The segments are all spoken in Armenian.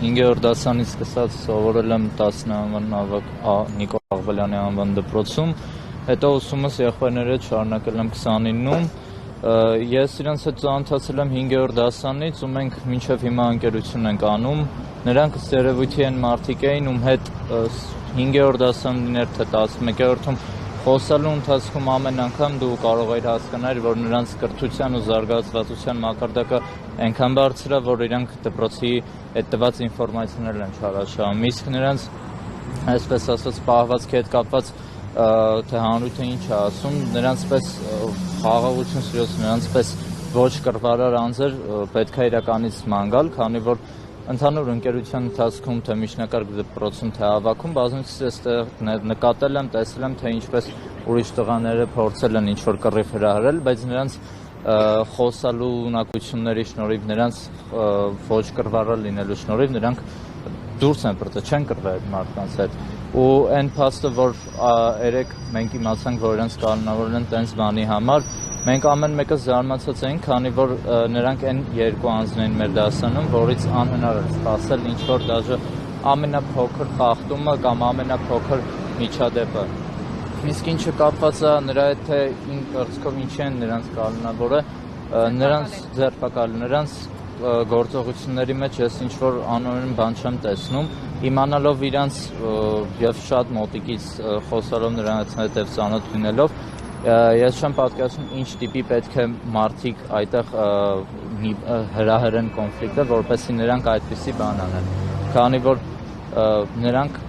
5-րդ դասանից սկսած սովորել եմ 10-րդ ավագ Նիկոլ Աղվալյանի անվան դպրոցում, հետո ուսումս եղբայրների հետ շարունակել եմ 29-ում, ես իրենց հետ ծանոթացել եմ 5-րդ դասանից ու մենք մինչև հիմա ընկերություն ենք անում, նրանք ըստ երևույթի են մարդիկ էին, ում հետ 5-րդ դասանիներ թե 11-րդում խոսալու ընթացքում ամեն անգամ դու կարող էիր հասկանալ, որ նրանց կրթության ու զարգացվածության մակարդակը այնքան բարձր է, որ իրանք դպրոցի այդ տված ինֆորմացիաներն են չարաշահում, իսկ նրանց, այսպես ասած, պահվածքի հետ կապված թե հանրույթը ինչ է ասում, նրանց պես խաղաղություն սիրոց, նրանց պես ոչ կռվարար անձեր պետք է իրականից ման գալ, քանի որ ընդհանուր ընկերության ընթացքում թե միջնակարգ դպրոցում թե ավագում բազմիցս այստեղ նկատել եմ, տեսել եմ, թե ինչպես ուրիշ տղաները փորձել են ինչ-որ կռիվ հրահրել, բայց նրանց խոսալու ունակությունների շնորհիվ, նրանց ոչ կռվարար լինելու շնորհիվ նրանք դուրս են պրծել, չեն կռվել այդ մարդկանց հետ։ Ու այն փաստը, որ երեք մենք իմացանք, որ իրենց կանոնավորել են տենց բանի համար, մենք ամեն մեկը զարմացած էինք, քանի որ նրանք այն երկու անձն էին մեր դասանում, որից անհնար էր սպասել ինչ-որ դաժե ամենափոքր խախտումը կամ ամենափոքր միջադեպը։ Իսկ ինչը կապված է նրա հետ, թե իմ կարծիքով ինչի են նրանց կանոնավորը, նրանց ձերբակալը, նրանց գործողությունների մեջ ես ինչ-որ անօրեն բան չեմ տեսնում, իմանալով իրանց եւ շատ մոտիկից խոսալով նրանց հետ ծանոթ լինելով, ես չեմ պատկերացնում ինչ տիպի պետք է մարդիկ այդտեղ հրահրեն կոնֆլիկտը, որպեսզի նրանք այդպիսի բան անեն, քանի որ նրանք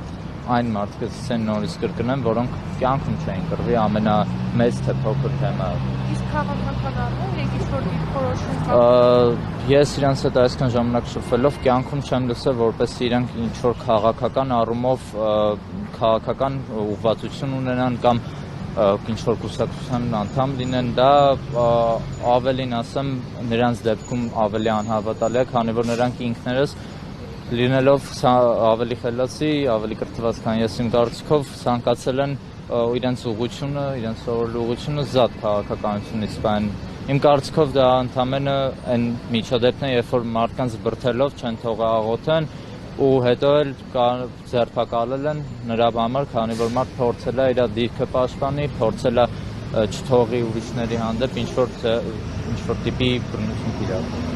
այն մարդիկ են նորից կրկնեմ, որոնք կյանքում չէին կռվի ամենամեծ թե փոքր թեմայով։ Իսկ քաղաքականները ինչ-որ դիրքորոշում Ես իրանց հետ այսքան ժամանակ շփվելով կյանքում չեմ լսել, որպեսզի իրանք ինչ-որ քաղաքական առումով քաղաքական ուղղվածություն ունենան կամ ինչ-որ կուսակցության անդամ լինեն, դա ավելին ասեմ, նրանց դեպքում ավելի անհավատալի է, քանի որ նրանք ինքներս լինելով ավելի խելացի, ավելի կրթված, քան ես իմ կարծիքով ցանկացել են իրենց ուղղությունը, իրենց սովորելու ուղղությունը զատ քաղաքականությունից բան։ Իմ կարծիքով դա ընդամենը այն միջադեպն է, երբ որ մարդկանց բրդելով չեն թողա աղոթեն ու հետո էլ ձերբակալել են նրա համար, քանի որ մարդ փորձել է իր դիրքը պաշտպանի, փորձել է չթողի ուրիշների հանդեպ ինչ-որ տիպի բռնություն կիրառել։